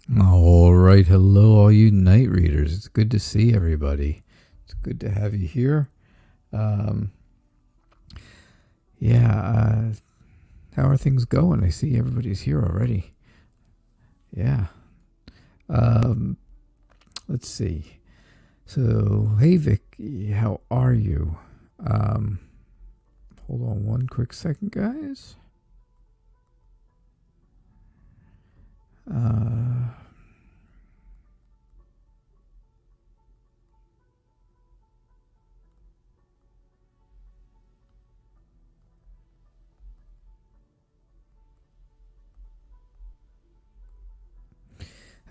All right. Hello, all you night readers. It's good to see everybody. It's good to have you here. Um, yeah. How are things going? I see everybody's here already. Yeah. Um, let's see. So, hey, Vic, how are you? Um, hold on one quick second, guys.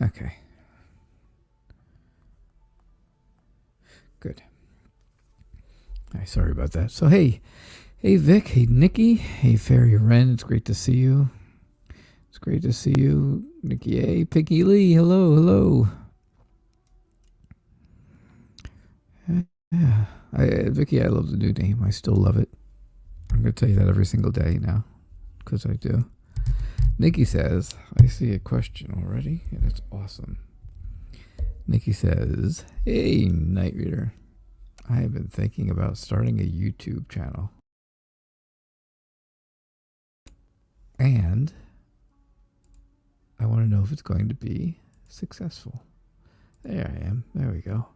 Okay. Good. Sorry about that. So, hey, Vic. Hey, Nikki. Hey, Fairy Wren. It's great to see you. It's great to see you, Nikki A. Piggy Lee. Hello, hello. Yeah, Vicky, I love the new name. I still love it. I'm going to tell you that every single day now, because I do. Nikki says, I see a question already, and it's awesome. Nikki says, hey, Night Reader. I have been thinking about starting a YouTube channel. And I want to know if it's going to be successful. There I am. There we go.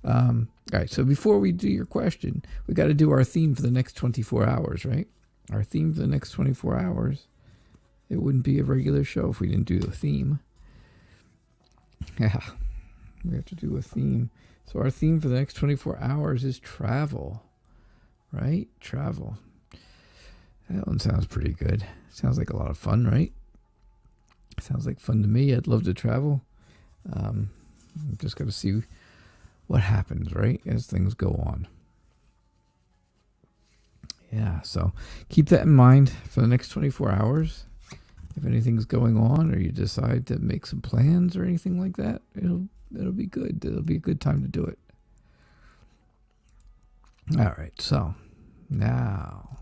All right, so before we do your question, we got to do our theme for the next 24 hours, right? Our theme for the next 24 hours. It wouldn't be a regular show if we didn't do a theme. Yeah, we have to do a theme. So our theme for the next 24 hours is travel, right? Travel. That one sounds pretty good. Sounds like a lot of fun, right? Sounds like fun to me. I'd love to travel. I'm just got to see what happens, right, as things go on. Yeah, so keep that in mind for the next 24 hours. If anything's going on or you decide to make some plans or anything like that, it'll be good. It'll be a good time to do it. All right, so now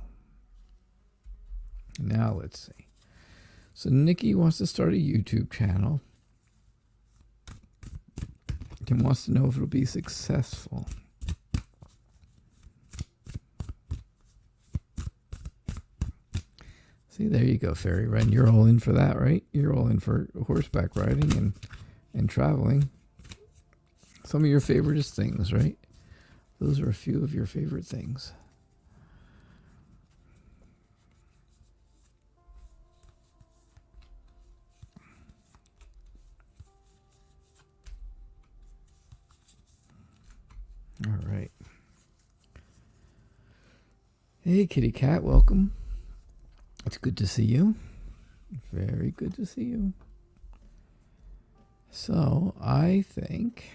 let's see. So Nikki wants to start a YouTube channel. Kim wants to know if it'll be successful. See, there you go, Fairy Wren. You're all in for that, right? You're all in for horseback riding and traveling. Some of your favorite things, right? Those are a few of your favorite things. All right. Hey, Kitty Cat, welcome. It's good to see you. Very good to see you. So, I think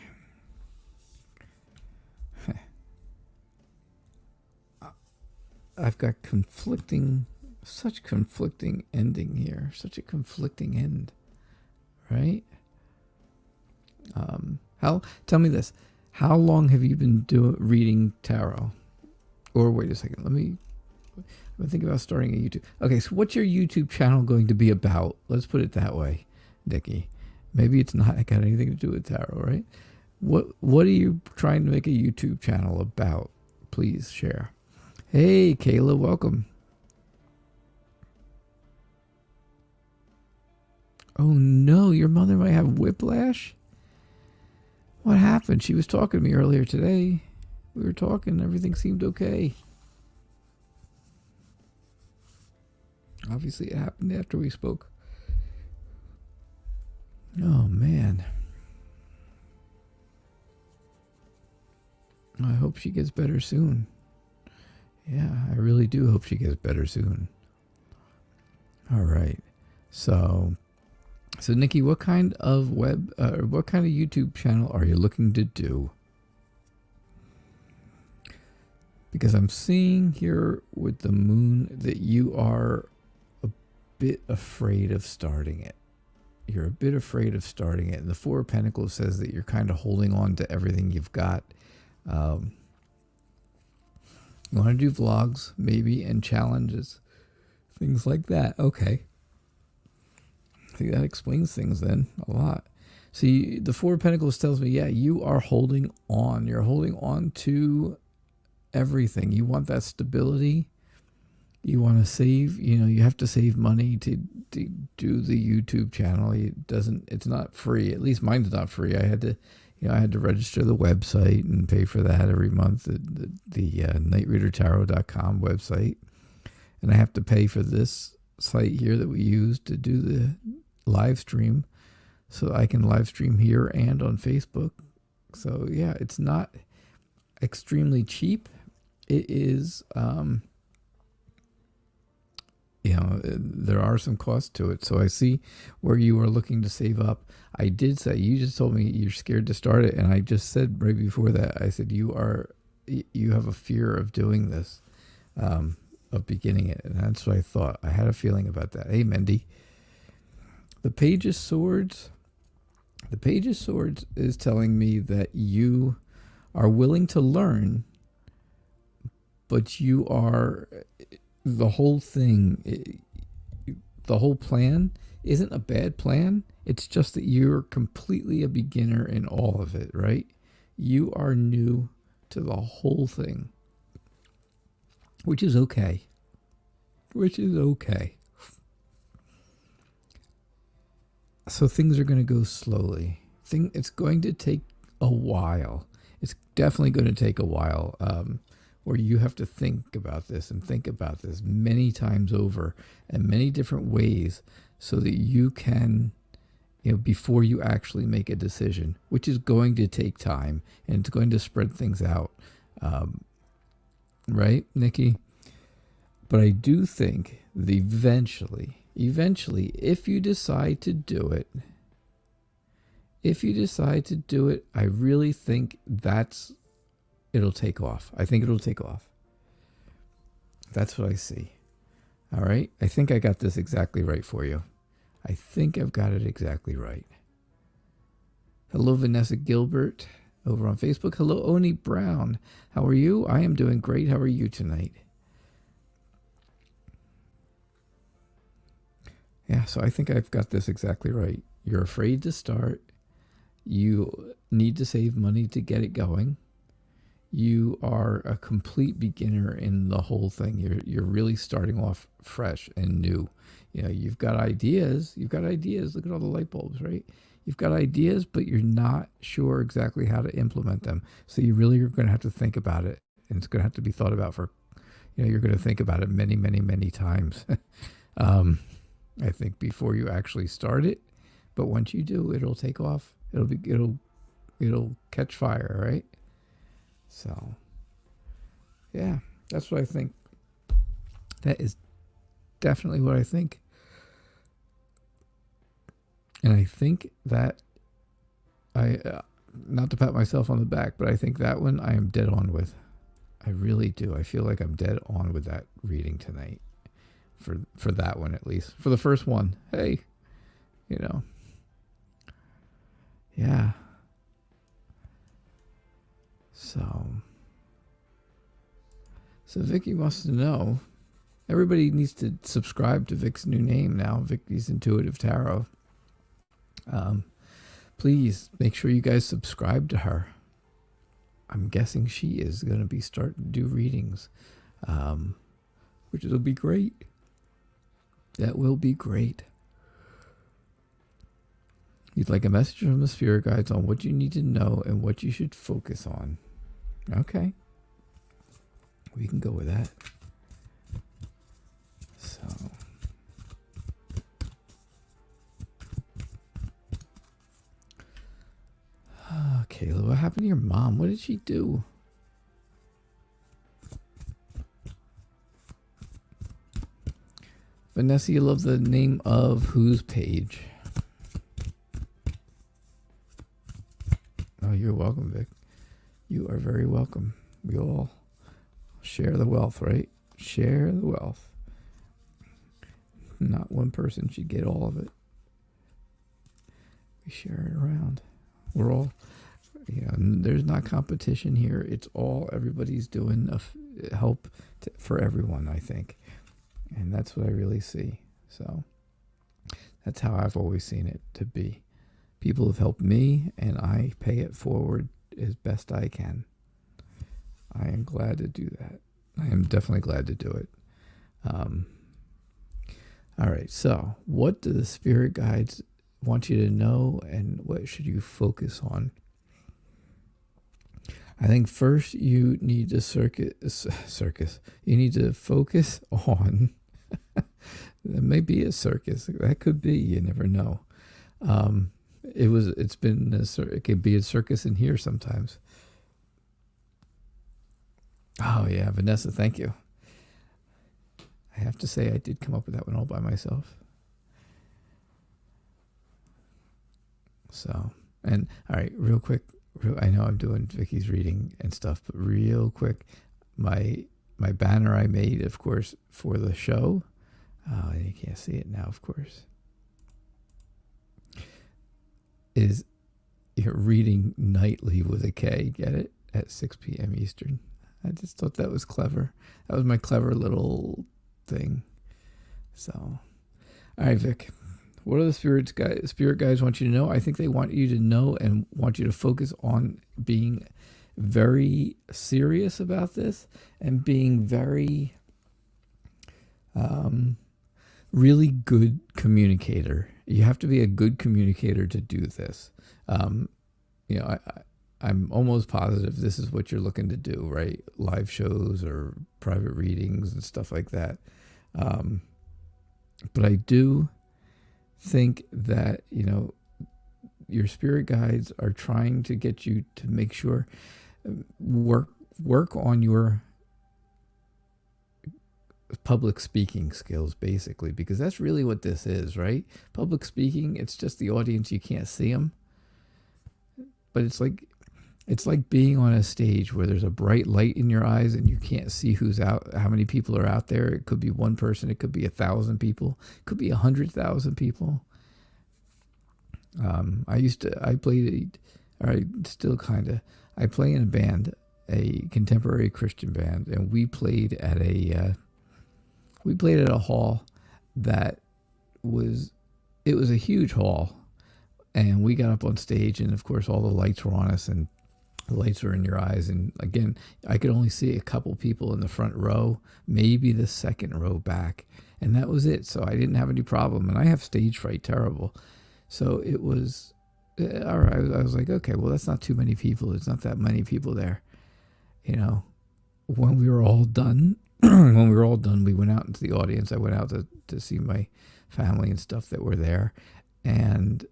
I've got such conflicting ending here. Such a conflicting end, right? Tell me this. How long have you been reading tarot? Or wait a second, I'm thinking about starting a YouTube. Okay, so what's your YouTube channel going to be about? Let's put it that way, Nikki. Maybe it's not got anything to do with tarot, right? What are you trying to make a YouTube channel about? Please share. Hey, Kayla, welcome. Oh no, your mother might have whiplash? What happened? She was talking to me earlier today. We were talking, everything seemed okay. Obviously, it happened after we spoke. Oh, man. I hope she gets better soon. Yeah, I really do hope she gets better soon. All right. So Nikki, what kind of what kind of YouTube channel are you looking to do? Because I'm seeing here with the moon that you are a bit afraid of starting it. You're a bit afraid of starting it. And the Four of Pentacles says that you're kind of holding on to everything you've got. You want to do vlogs, maybe, and challenges. Things like that. Okay. I think that explains things then a lot. See, the Four of Pentacles tells me, yeah, you are holding on. You're holding on to everything. You want that stability. You want to save, you have to save money to do the YouTube channel. It's not free. At least mine's not free. I had to register the website and pay for that every month, the nightreadertarot.com website. And I have to pay for this site here that we use to do the live stream, so I can live stream here and on Facebook. So yeah, it's not extremely cheap. It is, there are some costs to it. So I see where you are looking to save up. I did say, you just told me you're scared to start it. And I just said right before that, I said, you have a fear of doing this, of beginning it. And that's what I thought. I had a feeling about that. Hey, Mendy. The Page of Swords. The Page of Swords is telling me that you are willing to learn, but you are, the whole thing, the whole plan isn't a bad plan. It's just that you're completely a beginner in all of it, right? You are new to the whole thing, which is okay. So things are going to go slowly. It's going to take a while. It's definitely going to take a while, where you have to think about this many times over and many different ways, so that you can, before you actually make a decision, which is going to take time, and it's going to spread things out. Right, Nikki? But I do think that eventually, if you decide to do it, I really think it'll take off. I think it'll take off. That's what I see. All right. I think I got this exactly right for you. I think I've got it exactly right. Hello, Vanessa Gilbert over on Facebook. Hello, Oni Brown. How are you? I am doing great. How are you tonight? Yeah, so I think I've got this exactly right. You're afraid to start. You need to save money to get it going. You are a complete beginner in the whole thing. You're really starting off fresh and new. You've got ideas. Look at all the light bulbs, right? You've got ideas, but you're not sure exactly how to implement them. So you really are going to have to think about it. And it's going to have to be thought about for, you're going to think about it many, many, many times. I think before you actually start it, but once you do, it'll take off. It'll catch fire, right? So, yeah, that's what I think. That is definitely what I think. And I think that not to pat myself on the back, but I think that one I am dead on with. I really do. I feel like I'm dead on with that reading tonight. For that one, at least. For the first one, hey, yeah. So Vicky wants to know, everybody needs to subscribe to Vic's new name now, Vicky's Intuitive Tarot. Please make sure you guys subscribe to her. I'm guessing she is going to be starting to do readings, which will be great. That will be great. You'd like a message from the spirit guides on what you need to know and what you should focus on. Okay. We can go with that. So. Kayla, what happened to your mom? What did she do? Vanessa, you love the name of whose page? Oh, you're welcome, Vic. You are very welcome. We all share the wealth, right? Share the wealth. Not one person should get all of it. We share it around. We're all, there's not competition here. It's all, everybody's doing help for everyone, I think. And that's what I really see. So That's how I've always seen it to be. People have helped me, and I pay it forward as best I can. I am glad to do that. I am definitely glad to do it. All right, so what do the spirit guides want you to know, and what should you focus on? I think first you need to You need to focus on. It may be a circus. That could be. You never know. It could be a circus in here sometimes. Oh yeah, Vanessa, thank you. I have to say I did come up with that one all by myself. So, and all right, real quick. I know I'm doing Vicky's reading and stuff, but real quick, my banner I made, of course, for the show. Oh, you can't see it now, of course. Is you're reading nightly with a K, get it? At 6 p.m. Eastern. I just thought that was clever. That was my clever little thing. So, all right, Vic. What do the spirit guides want you to know? I think they want you to know and want you to focus on being very serious about this and being very really good communicator. You have to be a good communicator to do this. I'm almost positive this is what you're looking to do, right? Live shows or private readings and stuff like that. But I do think that, your spirit guides are trying to get you to make sure work on your public speaking skills, basically, because that's really what this is, right? Public speaking, it's just the audience, you can't see them, but it's like being on a stage where there's a bright light in your eyes and you can't see who's out, how many people are out there. It could be one person, it could be 1,000 people, it could be 100,000 people. I play in a band, a contemporary Christian band, and we played at a hall that was a huge hall, and we got up on stage, and of course all the lights were on us, and the lights were in your eyes, and again, I could only see a couple people in the front row, maybe the second row back, and that was it. So I didn't have any problem, and I have stage fright terrible. So it was, all right, I was like, okay, well, that's not too many people. There's not that many people there. When we were all done, we went out into the audience. I went out to see my family and stuff that were there. And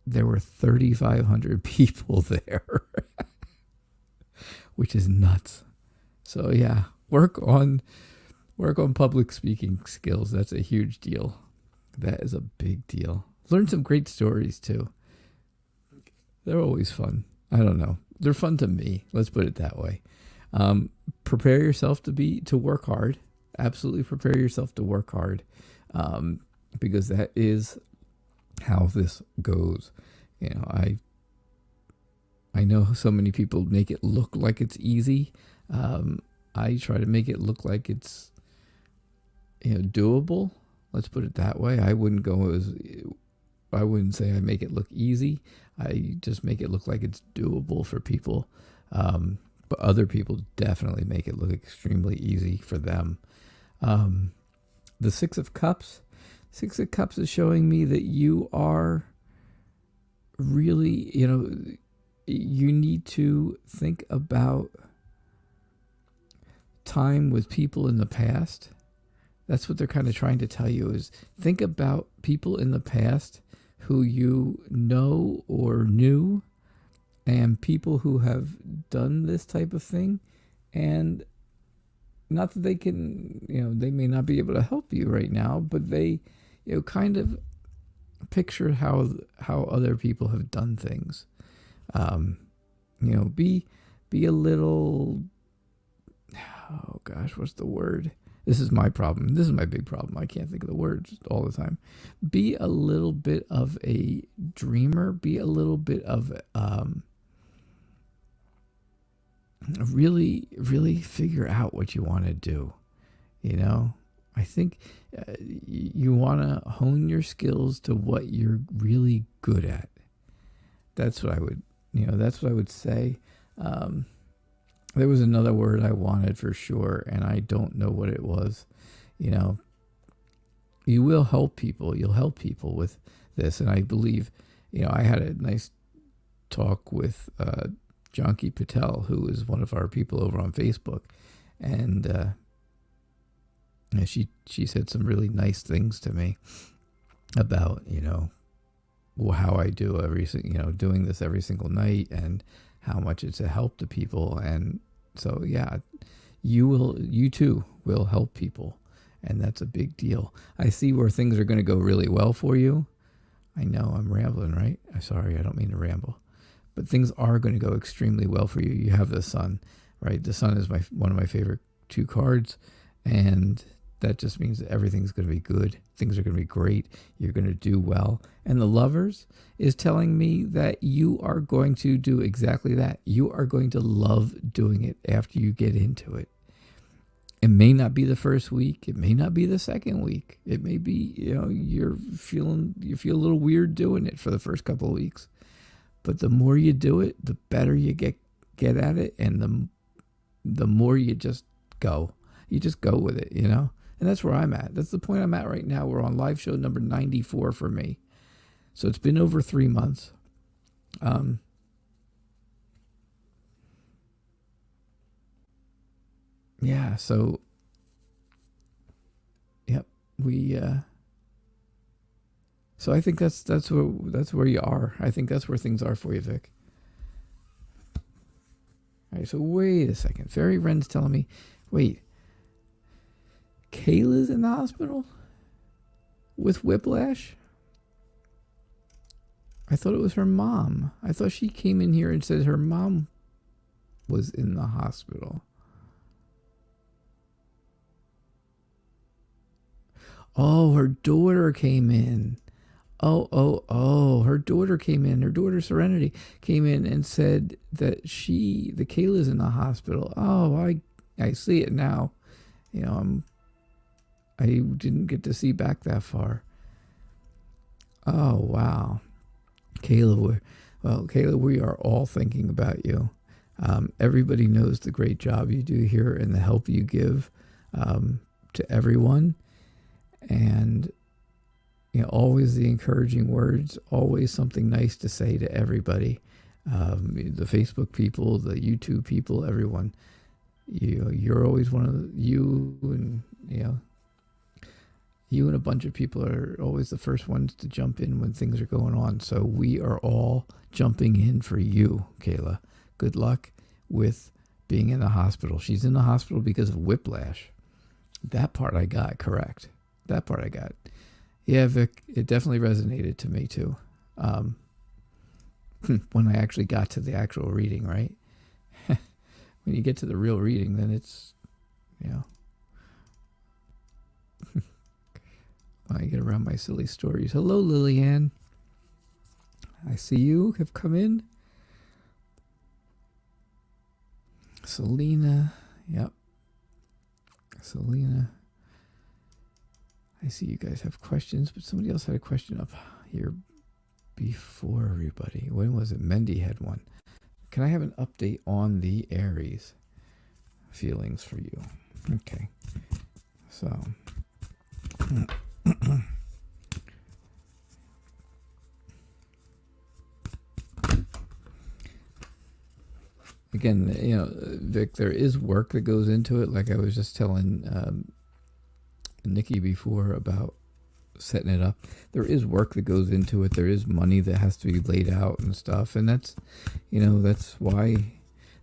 there were 3,500 people there, which is nuts. So yeah, work on public speaking skills. That's a huge deal. That is a big deal. Learn some great stories too. They're always fun. I don't know. They're fun to me. Let's put it that way. Prepare yourself to work hard. Absolutely prepare yourself to work hard. Because that is how this goes. I know so many people make it look like it's easy. I try to make it look like it's doable. Let's put it that way. I wouldn't say I make it look easy. I just make it look like it's doable for people. But other people definitely make it look extremely easy for them. The Six of Cups. Six of Cups is showing me that you are really, you need to think about time with people in the past. That's what they're kind of trying to tell you, is think about people in the past who you know or knew, and people who have done this type of thing. And not that they can, they may not be able to help you right now, but they, kind of picture how other people have done things. Be a little, oh gosh, what's the word? This is my problem. This is my big problem. I can't think of the words all the time. Be a little bit of a dreamer. Be a little bit of really, really figure out what you want to do. I think you want to hone your skills to what you're really good at. That's what I would, that's what I would say. There was another word I wanted for sure, and I don't know what it was. You will help people. You'll help people with this. And I believe, I had a nice talk with Janki Patel, who is one of our people over on Facebook. And she said some really nice things to me about, how I do doing this every single night and how much it's a help to people. And so, yeah, you too will help people. And that's a big deal. I see where things are going to go really well for you. I know I'm rambling, right? I'm sorry, I don't mean to ramble. But things are going to go extremely well for you. You have the sun, right? The sun is one of my favorite 2 cards. And that just means that everything's going to be good. Things are going to be great. You're going to do well. And the Lovers is telling me that you are going to do exactly that. You are going to love doing it after you get into it. It may not be the first week. It may not be the second week. It may be, you feel a little weird doing it for the first couple of weeks. But the more you do it, the better you get at it, and the more you just go. You just go with it, And that's where I'm at. That's the point I'm at right now. We're on live show number 94 for me. So it's been over 3 months. Yeah, so yep, so I think that's where you are. I think that's where things are for you, Vic. All right, so wait a second. Fairy Wren's telling me, wait, Kayla's in the hospital with whiplash? I thought it was her mom. I thought she came in here and said her mom was in the hospital. Oh, her daughter came in. Oh, her daughter came in. Her daughter Serenity came in and said that the Kayla's in the hospital. Oh, I see it now. I didn't get to see back that far. Oh, wow. Kayla, we are all thinking about you. Everybody knows the great job you do here and the help you give to everyone. And always the encouraging words, always something nice to say to everybody. The Facebook people, the YouTube people, everyone. You're always one of you and a bunch of people are always the first ones to jump in when things are going on. So we are all jumping in for you, Kayla. Good luck with being in the hospital. She's in the hospital because of whiplash. That part I got correct. That part I got. Yeah, Vic, it definitely resonated to me too. When I actually got to the actual reading, right? When you get to the real reading, then it's, I get around my silly stories. Hello, Lillian. I see you have come in. Selena. Yep. Selena. I see you guys have questions, but somebody else had a question up here before everybody. When was it? Mendy had one. Can I have an update on the Aries feelings for you? Okay. So. Again, Vic, there is work that goes into it. Like I was just telling Nicky before about setting it up. There is work that goes into it. There is money that has to be laid out and stuff. And that's, that's why,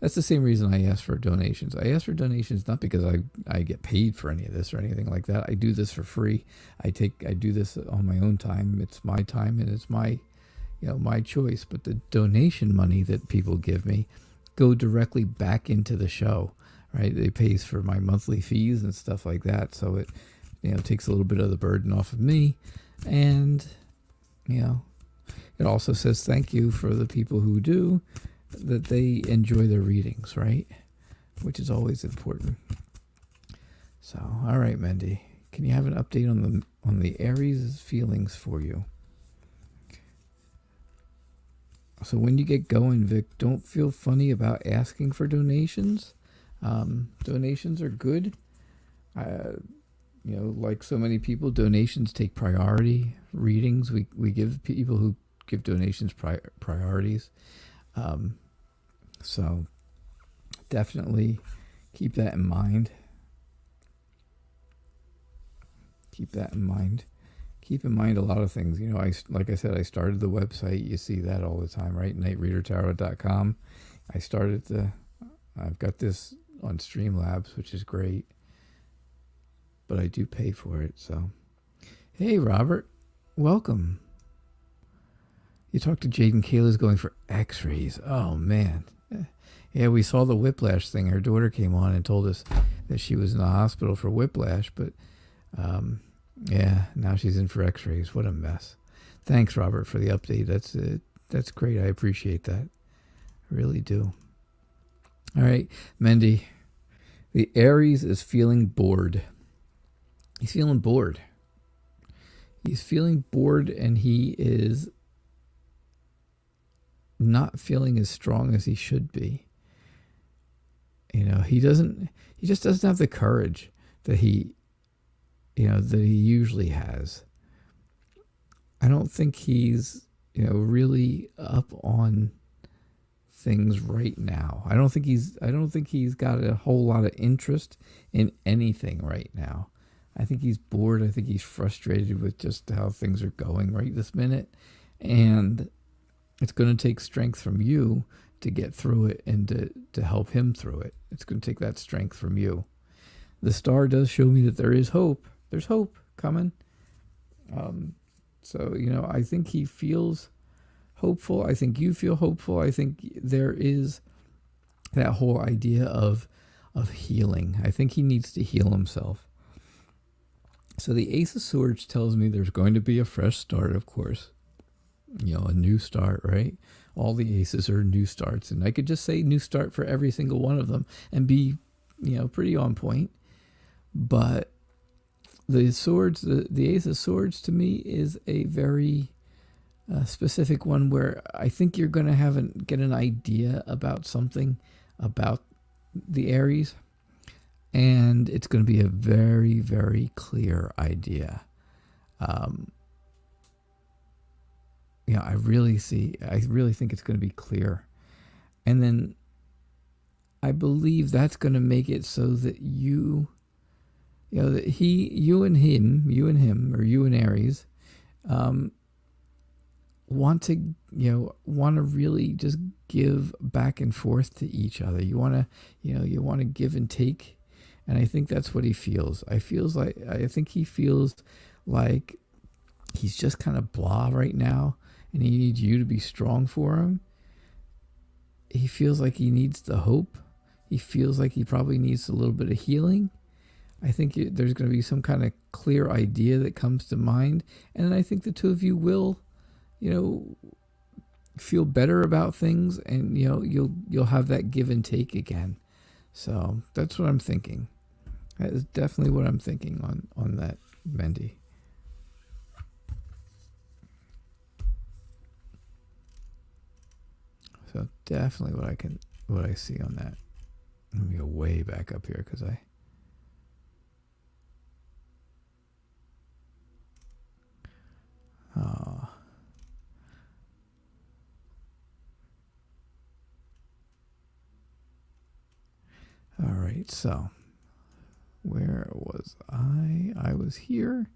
that's the same reason I ask for donations. I ask for donations not because I get paid for any of this or anything like that. I do this for free. I do this on my own time. It's my time and it's my, my choice. But the donation money that people give me go directly back into the show, right? It pays for my monthly fees and stuff like that. So it, takes a little bit of the burden off of me. And, it also says thank you for the people who do, that they enjoy their readings, right? Which is always important. So, all right, Mendy, Can you have an update on the Aries' feelings for you? So when you get going, Vic, don't feel funny about asking for donations. Donations are good. Like so many people, donations take priority. Readings, we give people who give donations priorities. So definitely keep that in mind. Keep that in mind. Keep in mind a lot of things. Like I said, I started the website. You see that all the time, right? nightreadertarot.com. I've got this on Streamlabs, which is great. But I do pay for it, so. Hey, Robert. Welcome. You talked to Jaden. Kayla's going for x-rays. Oh, man. Yeah, we saw the whiplash thing. Her daughter came on and told us that she was in the hospital for whiplash, but yeah, now she's in for x-rays. What a mess. Thanks, Robert, for the update. That's great. I appreciate that. I really do. All right, Mendy. The Aries is feeling bored. He's feeling bored. He's feeling bored, and he is not feeling as strong as he should be. He just doesn't have the courage that he usually has. I don't think he's, really up on things right now. I don't think he's got a whole lot of interest in anything right now. I think he's bored. I think he's frustrated with just how things are going right this minute. And it's going to take strength from you to get through it and to help him through it. It's going to take that strength from you. The star does show me that there is hope. There's hope coming. So, I think he feels hopeful. I think you feel hopeful. I think there is that whole idea of healing. I think he needs to heal himself. So the Ace of Swords tells me there's going to be a fresh start, of course. A new start, right? All the aces are new starts. And I could just say new start for every single one of them and be, pretty on point. But the swords, the Ace of Swords to me is a very specific one where I think you're going to get an idea about something about the Aries. And it's going to be a very, very clear idea. I really think it's going to be clear. And then I believe that's going to make it so that you and him, or you and Aries, want to really just give back and forth to each other. You want to give and take. And I think that's what he feels. I think he feels like he's just kind of blah right now, and he needs you to be strong for him. He feels like he needs the hope. He feels like he probably needs a little bit of healing. I think there's going to be some kind of clear idea that comes to mind, and I think the two of you will, feel better about things, and you'll have that give and take again. So that's what I'm thinking. That is definitely what I'm thinking on that, Mendy. So definitely what I see on that. Let me go way back up here because all right, so where was I? I was here.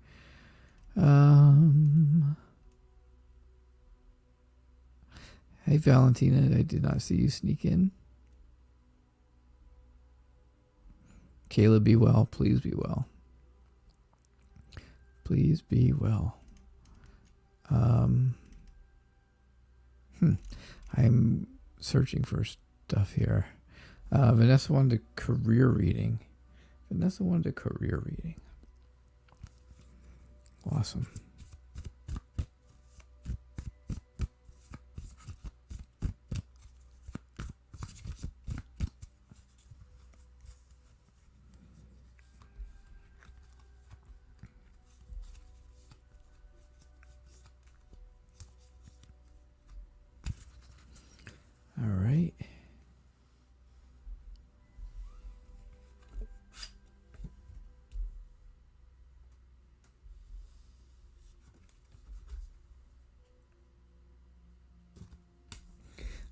Hey, Valentina, I did not see you sneak in. Kayla, be well. Please be well. Please be well. I'm searching for stuff here. Vanessa wanted a career reading. Awesome.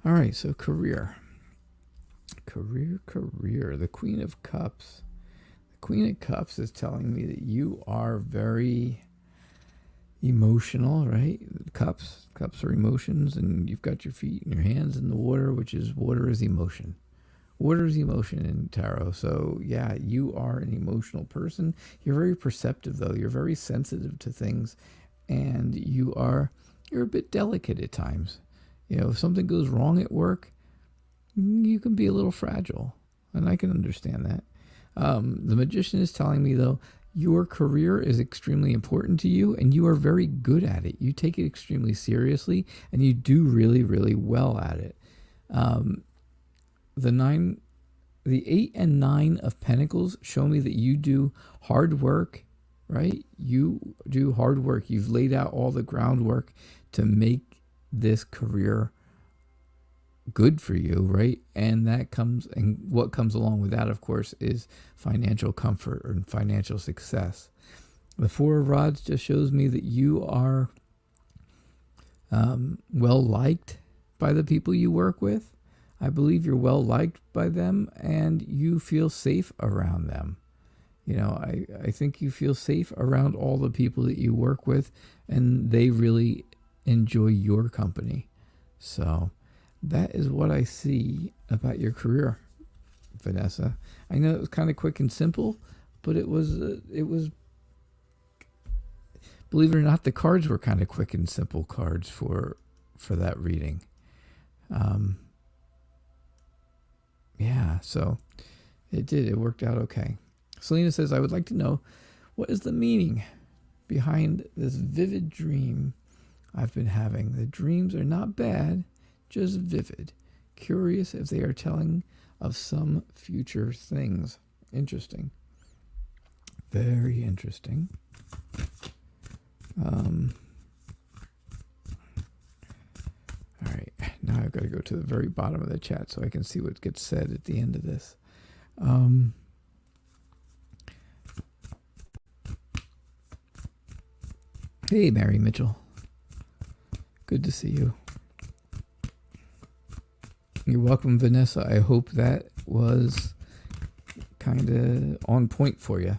All right, so career. Career. The Queen of Cups. The Queen of Cups is telling me that you are very emotional, right? Cups are emotions, and you've got your feet and your hands in the water, which is water is emotion. Water is emotion in tarot. So yeah, you are an emotional person. You're very perceptive though. You're very sensitive to things, and you're a bit delicate at times. You know, if something goes wrong at work, you can be a little fragile, and I can understand that. The Magician is telling me though, your career is extremely important to you, and you are very good at it. You take it extremely seriously, and you do really, really well at it. The 8 and 9 of Pentacles show me that you do hard work, right? You do hard work. You've laid out all the groundwork to make this career good for you, right? And what comes along with that, of course, is financial comfort or financial success. The 4 of Rods just shows me that you are well liked by the people you work with. I believe you're well liked by them, and you feel safe around them. You know, I think you feel safe around all the people that you work with, and they really enjoy your company. So that is what I see about your career, Vanessa. I know it was kind of quick and simple, but it was, believe it or not, the cards were kind of quick and simple cards for that reading. Yeah, so it worked out okay. Selena says, I would like to know, what is the meaning behind this vivid dream I've been having? The dreams are not bad, just vivid. Curious if they are telling of some future things. Interesting. Very interesting. All right, now I've got to go to the very bottom of the chat so I can see what gets said at the end of this. Hey, Mary Mitchell. Good to see you. You're welcome, Vanessa. I hope that was kind of on point for you.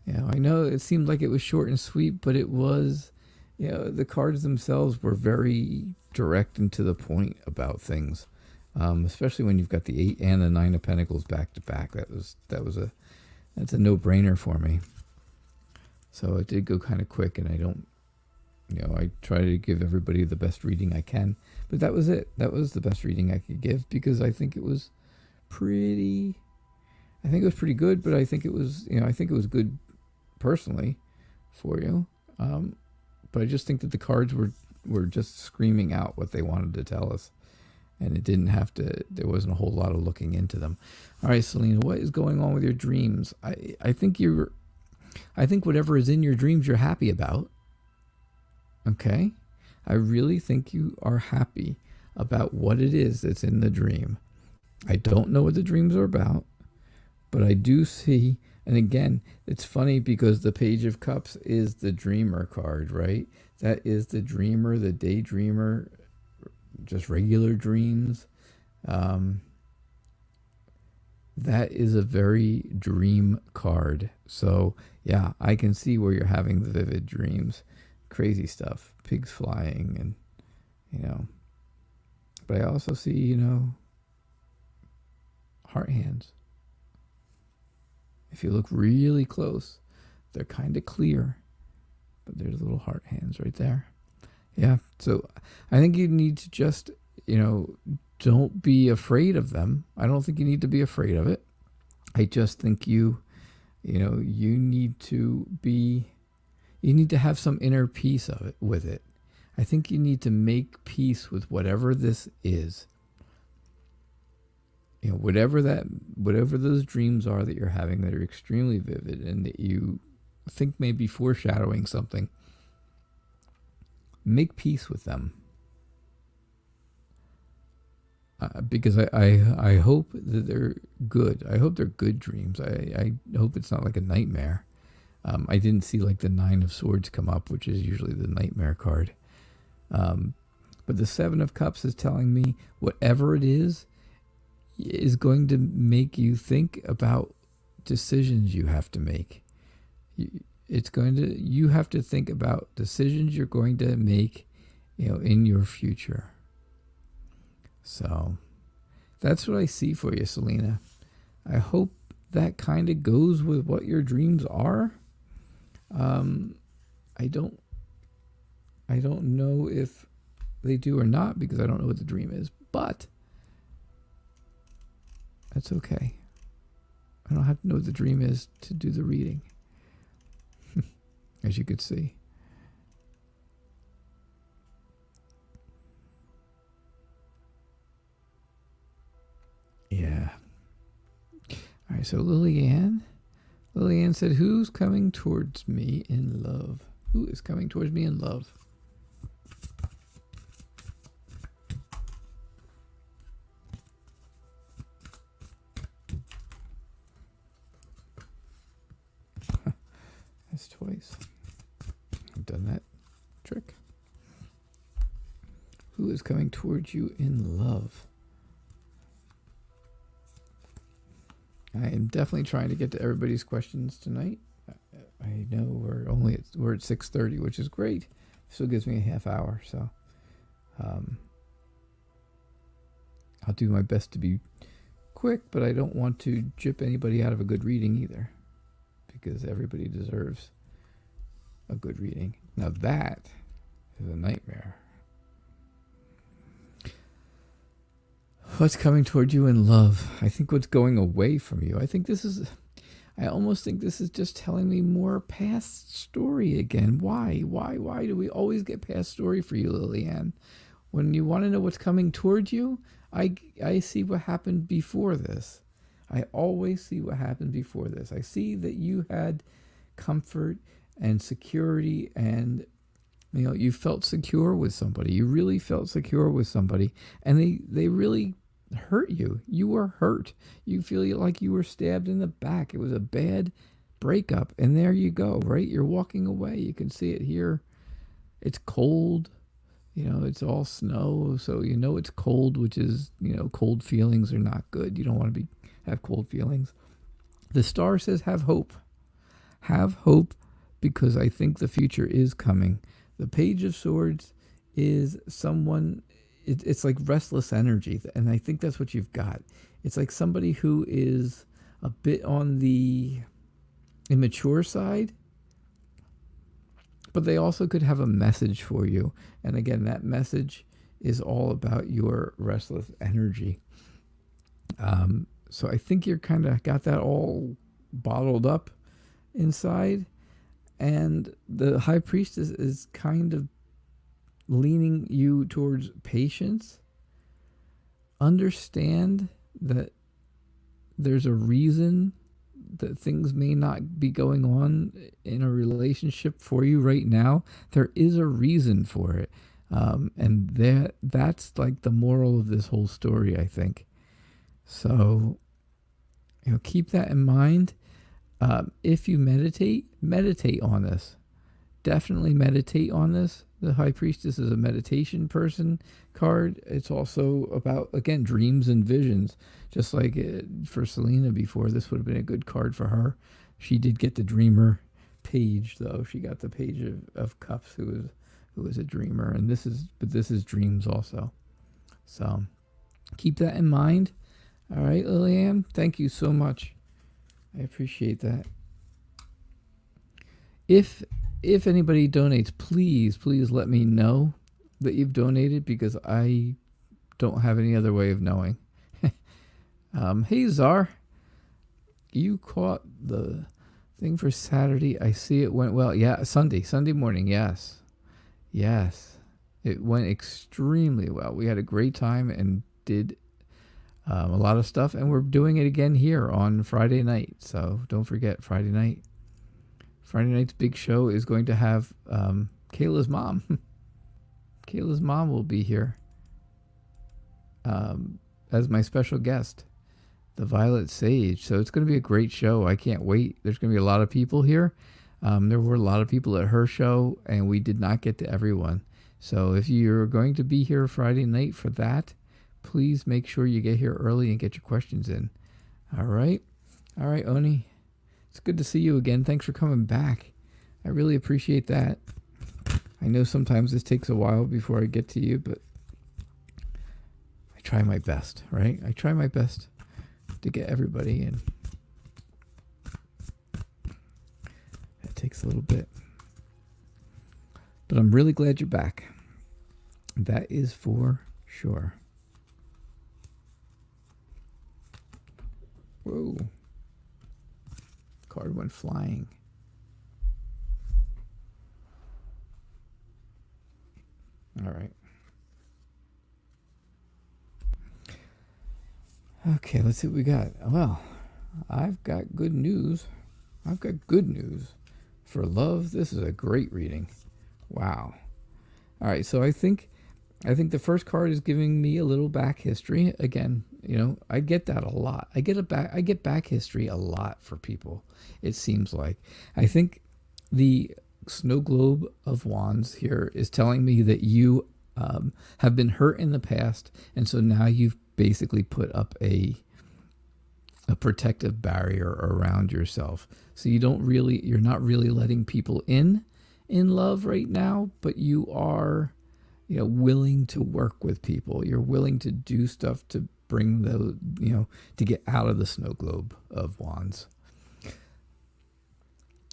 You know, I know it seemed like it was short and sweet, but it was, you know, the cards themselves were very direct and to the point about things. Especially when you've got the 8 and the 9 of Pentacles back to back. That's a no-brainer for me. So it did go kind of quick, and I try to give everybody the best reading I can. But that was it. That was the best reading I could give, because I think it was pretty good, but I think it was good personally for you. But I just think that the cards were just screaming out what they wanted to tell us. And there wasn't a whole lot of looking into them. All right, Selena, what is going on with your dreams? I think whatever is in your dreams you're happy about. Okay? I really think you are happy about what it is that's in the dream. I don't know what the dreams are about, but I do see, and again, it's funny because the Page of Cups is the dreamer card, right? That is the dreamer, the daydreamer, just regular dreams. That is a very dream card. So yeah, I can see where you're having the vivid dreams. Crazy stuff, pigs flying, and but I also see, heart hands. If you look really close, they're kind of clear, but there's little heart hands right there. Yeah, so I think you need to just, don't be afraid of them. I don't think you need to be afraid of it. I just think you need to have some inner peace with it. I think you need to make peace with whatever this is. Whatever those dreams are that you're having that are extremely vivid and that you think may be foreshadowing something, make peace with them. Because I hope that they're good. I hope they're good dreams. I hope it's not like a nightmare. I didn't see like the 9 of Swords come up, which is usually the nightmare card. But But the Seven of Cups is telling me whatever it is going to make you think about decisions you have to make. You have to think about decisions you're going to make, in your future. So that's what I see for you, Selena. I hope that kind of goes with what your dreams are. I don't know if they do or not, because I don't know what the dream is, but that's okay. I don't have to know what the dream is to do the reading, as you could see. Yeah. All right, so Lillian said, who's coming towards me in love? Who is coming towards me in love? That's twice. I've done that trick. Who is coming towards you in love? I am definitely trying to get to everybody's questions tonight. I know we're at 6:30, which is great. Still gives me a half hour, so I'll do my best to be quick, but I don't want to gyp anybody out of a good reading either, because everybody deserves a good reading. Now that is a nightmare. What's coming toward you in love? I think what's going away from you. I almost think this is just telling me more past story again. Why do we always get past story for you, Lillian? When you want to know what's coming toward you, I see what happened before this. I always see what happened before this. I see that you had comfort and security, and you felt secure with somebody. You really felt secure with somebody, and they really hurt you. You were hurt. You feel like you were stabbed in the back. It was a bad breakup, and there you go, right? You're walking away. You can see it here. It's cold. It's all snow, so it's cold, which is, cold feelings are not good. You don't want to have cold feelings. The star says have hope. Have hope, because I think the future is coming. The Page of Swords is someone, it's like restless energy, and I think that's what you've got. It's like somebody who is a bit on the immature side, but they also could have a message for you. And again, that message is all about your restless energy. So I think you're kind of got that all bottled up inside. And the High Priestess is kind of leaning you towards patience. Understand that there's a reason that things may not be going on in a relationship for you right now. There is a reason for it. And that's like the moral of this whole story, I think. So, keep that in mind. If you meditate on this. Definitely meditate on this. The High Priestess is a meditation person card. It's also about, again, dreams and visions. Just like for Selena before, this would have been a good card for her. She did get the dreamer page, though. She got the Page of Cups, who is a dreamer. And this is dreams also. So keep that in mind. All right, Lillian, thank you so much. I appreciate that. If anybody donates, please let me know that you've donated, because I don't have any other way of knowing. Hey, Czar. You caught the thing for Saturday. I see it went well. Yeah, Sunday morning. Yes. It went extremely well. We had a great time and did a lot of stuff, and we're doing it again here on Friday night. So don't forget, Friday night. Friday night's big show is going to have Kayla's mom. Kayla's mom will be here as my special guest, the Violet Sage. So it's going to be a great show. I can't wait. There's going to be a lot of people here. There were a lot of people at her show, and we did not get to everyone. So if you're going to be here Friday night for that, please make sure you get here early and get your questions in. All right. All right, Oni. It's good to see you again. Thanks for coming back. I really appreciate that. I know sometimes this takes a while before I get to you, but I try my best, right? I try my best to get everybody in. It takes a little bit. But I'm really glad you're back. That is for sure. Whoa. Card went flying. All right. Okay, let's see what we got. Well, I've got good news. I've got good news. For love, this is a great reading. Wow. All right, so I think the first card is giving me a little back history. Again, I get that a lot. I get back history a lot for people, it seems like. I think the Snow Globe of Wands here is telling me that you have been hurt in the past, and so now you've basically put up a protective barrier around yourself. So you're not really letting people in love right now, but you are willing to work with people. You're willing to do stuff to bring to get out of the Snow Globe of Wands.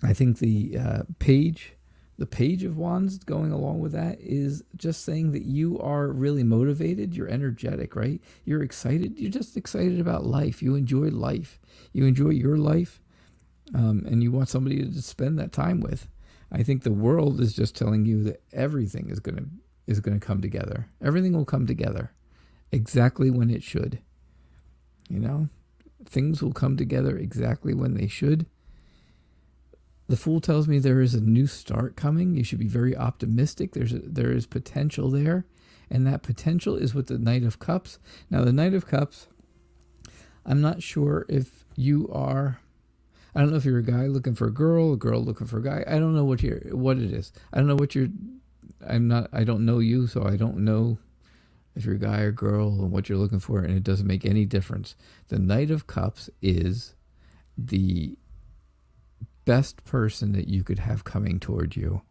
I think the page of Wands going along with that is just saying that you are really motivated. You're energetic, right? You're excited. You're just excited about life. You enjoy life. You enjoy your life, and you want somebody to spend that time with. I think the world is just telling you that everything is going to come together. Everything will come together exactly when it should. Things will come together exactly when they should. The Fool tells me there is a new start coming. You should be very optimistic. There is potential there, and that potential is with the Knight of Cups. Now, the Knight of Cups, I'm not sure if you are. I don't know if you're a guy looking for a girl looking for a guy. I don't know what it is. I don't know what you're. I don't know you, so I don't know if you're a guy or girl and what you're looking for, and it doesn't make any difference. The Knight of Cups is the best person that you could have coming toward you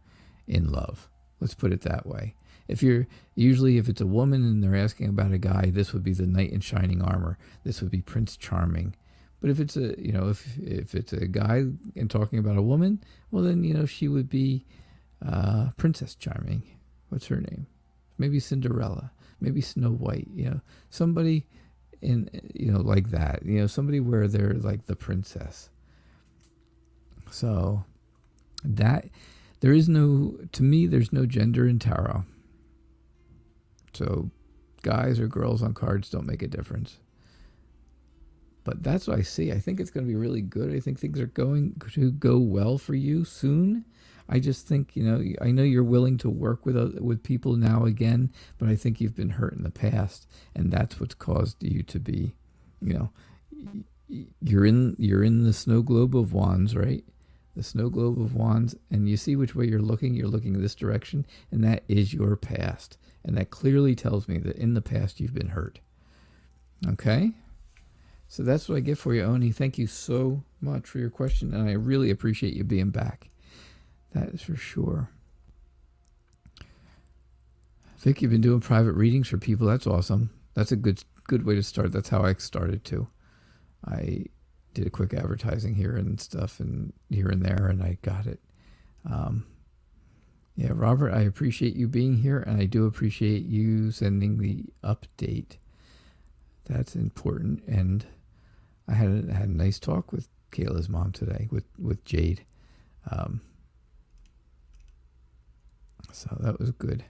in love. Let's put it that way. If it's a woman and they're asking about a guy, this would be the knight in shining armor. This would be Prince Charming. But if it's if it's a guy and talking about a woman, well then she would be Princess Charming. What's her name? Maybe Cinderella. Maybe Snow White. Somebody in like that. Somebody where they're like the princess. So that there's no gender in tarot. So guys or girls on cards don't make a difference. But that's what I see. I think it's going to be really good. I think things are going to go well for you soon. I just think, I know you're willing to work with people now again, but I think you've been hurt in the past, and that's what's caused you to be, you're in the Snow Globe of Wands, right? The Snow Globe of Wands, and you see which way you're looking in this direction, and that is your past. And that clearly tells me that in the past you've been hurt. Okay? So that's what I get for you, Oni. Thank you so much for your question, and I really appreciate you being back. That is for sure. I think you've been doing private readings for people. That's awesome. That's a good way to start. That's how I started too. I did a quick advertising here and stuff and here and there, and I got it. Yeah, Robert, I appreciate you being here, and I do appreciate you sending the update. That's important. And I had a nice talk with Kayla's mom today, with Jade. So that was good.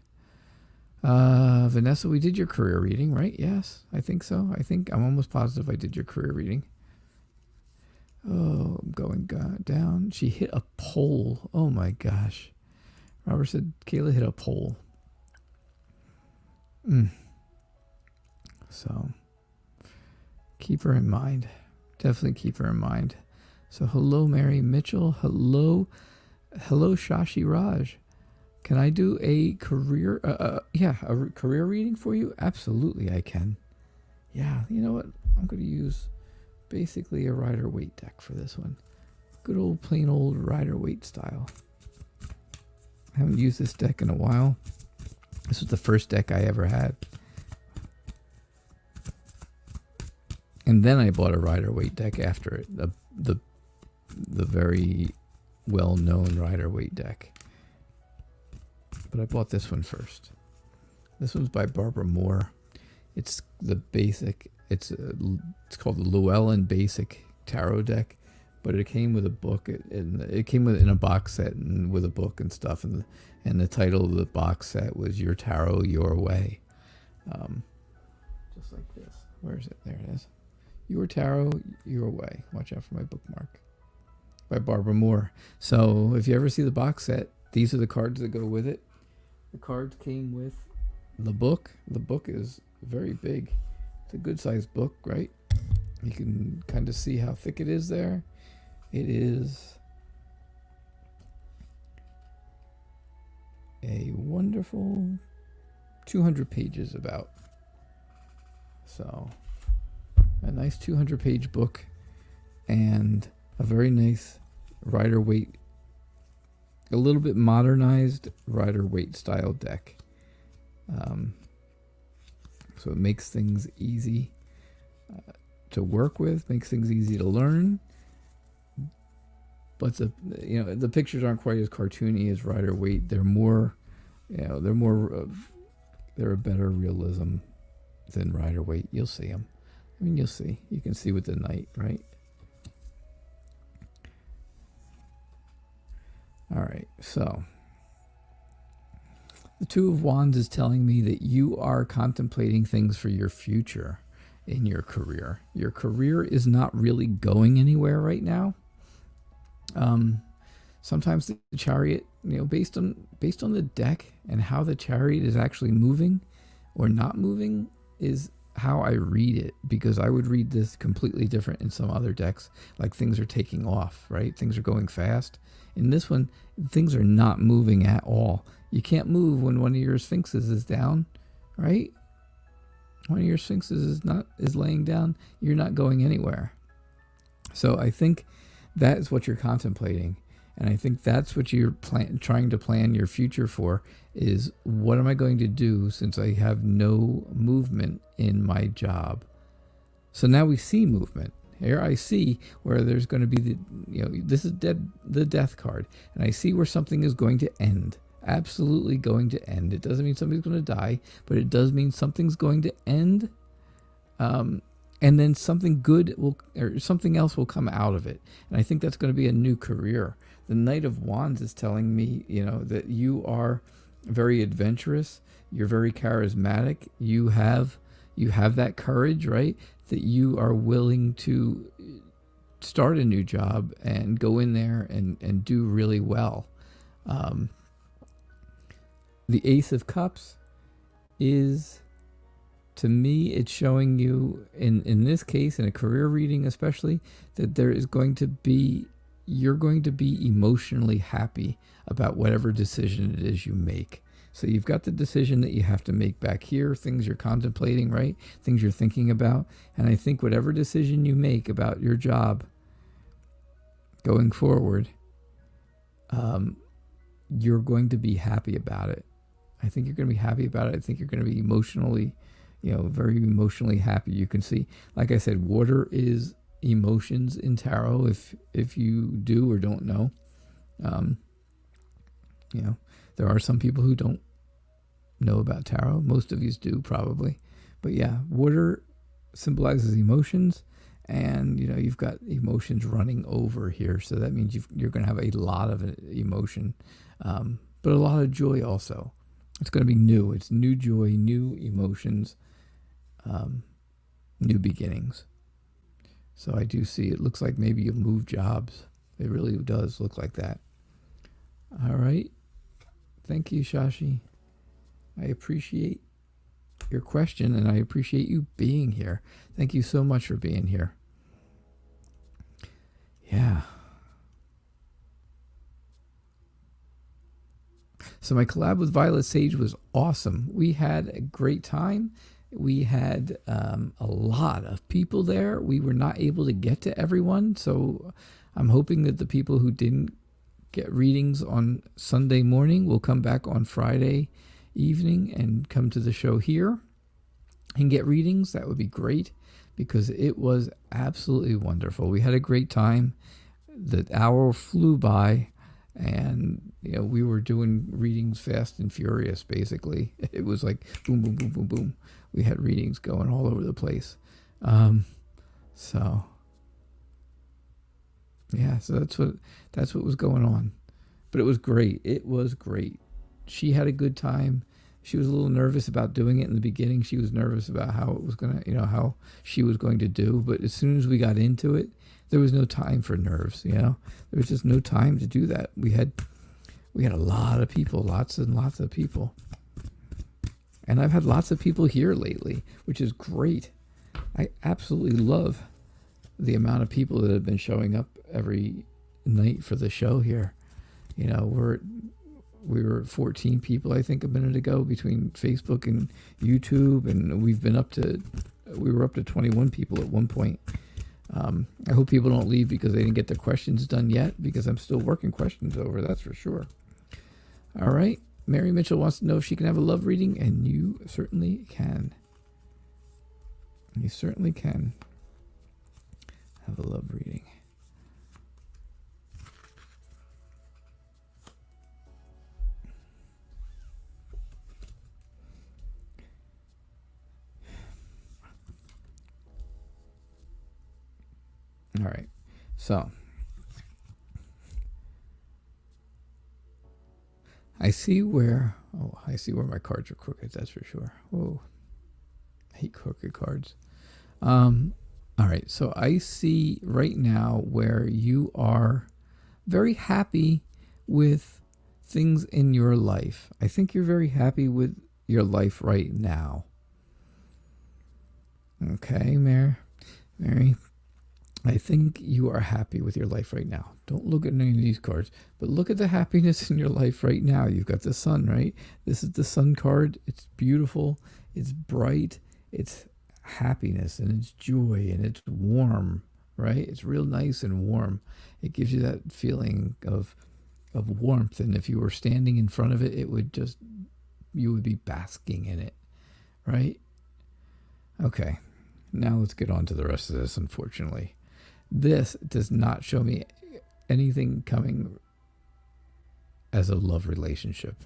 Vanessa, we did your career reading, right? Yes, I think so. I'm almost positive I did your career reading. Oh, I'm going down. She hit a pole. Oh my gosh. Robert said Kayla hit a pole. So keep her in mind. Definitely keep her in mind. So hello, Mary Mitchell. Hello, Shashi Raj. Can I do a career? A career reading for you? Absolutely, I can. Yeah, you know what? I'm going to use basically a Rider-Waite deck for this one. Good old plain old Rider-Waite style. I haven't used this deck in a while. This was the first deck I ever had. And then I bought a Rider-Waite deck after it. The very well-known Rider-Waite deck. But I bought this one first. This one's by Barbara Moore. It's the basic. It's called the Llewellyn Basic Tarot deck, but it came with a book. It came in a box set and with a book and stuff. And the title of the box set was Your Tarot, Your Way. Just like this. Where is it? There it is. Your Tarot, Your Way. Watch out for my bookmark. By Barbara Moore. So if you ever see the box set, these are the cards that go with it. The cards came with the book. The book is very big. It's a good sized book, right? You can kind of see how thick it is there. It is a wonderful 200 pages about. So a nice 200-page book and a very nice Rider-Waite, a little bit modernized Rider-Waite style deck. So it makes things easy to work with, makes things easy to learn. But the pictures aren't quite as cartoony as Rider-Waite. They're more, they're a better realism than Rider-Waite. You'll see them. I mean, you'll see. You can see with the knight, right? All right, so the Two of Wands is telling me that you are contemplating things for your future in your career. Your career is not really going anywhere right now. Sometimes the Chariot, based on the deck and how the Chariot is actually moving or not moving is how I read it, because I would read this completely different in some other decks, like things are taking off, right? Things are going fast. In this one, things are not moving at all. You can't move when one of your sphinxes is down, right? One of your sphinxes is laying down. You're not going anywhere. So I think that is what you're contemplating. And I think that's what you're trying to plan your future for, is what am I going to do since I have no movement in my job? So now we see movement. Here I see where there's going to be this is the death card. And I see where something is going to end. Absolutely going to end. It doesn't mean somebody's going to die, but it does mean something's going to end. And then something good or something else will come out of it. And I think that's going to be a new career. The Knight of Wands is telling me, that you are very adventurous. You're very charismatic. You have that courage, right? That you are willing to start a new job and go in there and do really well. The Ace of Cups is, to me, it's showing you, in this case, in a career reading especially, that you're going to be emotionally happy about whatever decision it is you make. So you've got the decision that you have to make back here, things you're contemplating, right? Things you're thinking about. And I think whatever decision you make about your job going forward, you're going to be happy about it. I think you're going to be happy about it. I think you're going to be emotionally, very emotionally happy. You can see, like I said, water is emotions in tarot, if you do or don't know. There are some people who don't know about tarot. Most of you do probably. But yeah, water symbolizes emotions, and you've got emotions running over here. So that means you're going to have a lot of emotion, but a lot of joy also. It's going to be new. It's new joy, new emotions, new beginnings. So I do see, it looks like maybe you'll move jobs. It really does look like that. All right. Thank you, Shashi. I appreciate your question, and I appreciate you being here. Thank you so much for being here. Yeah. So my collab with Violet Sage was awesome. We had a great time. We had a lot of people there. We were not able to get to everyone, so I'm hoping that the people who didn't get readings on Sunday morning will come back on Friday evening and come to the show here and get readings. That would be great, because it was absolutely wonderful. We had a great time. The hour flew by, and we were doing readings fast and furious, basically. It was like boom, boom, boom, boom, boom. We had readings going all over the place. So that's what was going on. But it was great. It was great. She had a good time. She was a little nervous about doing it in the beginning. She was nervous about how it was going to, how she was going to do. But as soon as we got into it, there was no time for nerves. There was just no time to do that. We had a lot of people, lots and lots of people. And I've had lots of people here lately, which is great. I absolutely love the amount of people that have been showing up every night for the show here. We were 14 people, I think, a minute ago between Facebook and YouTube, and we were up to 21 people at one point. I hope people don't leave because they didn't get their questions done yet, because I'm still working questions over, that's for sure. All right. Mary Mitchell wants to know if she can have a love reading, and you certainly can. You certainly can have a love reading. All right, so I see where my cards are crooked, that's for sure. Whoa, I hate crooked cards. All right, so I see right now where you are very happy with things in your life. I think you're very happy with your life right now. Okay, Mary. I think you are happy with your life right now. Don't look at any of these cards, but look at the happiness in your life right now. You've got the sun, right? This is the sun card. It's beautiful. It's bright. It's happiness, and it's joy, and it's warm, right? It's real nice and warm. It gives you that feeling of warmth. And if you were standing in front of it, you would be basking in it, right? Okay. Now let's get on to the rest of this, unfortunately. This does not show me anything coming as a love relationship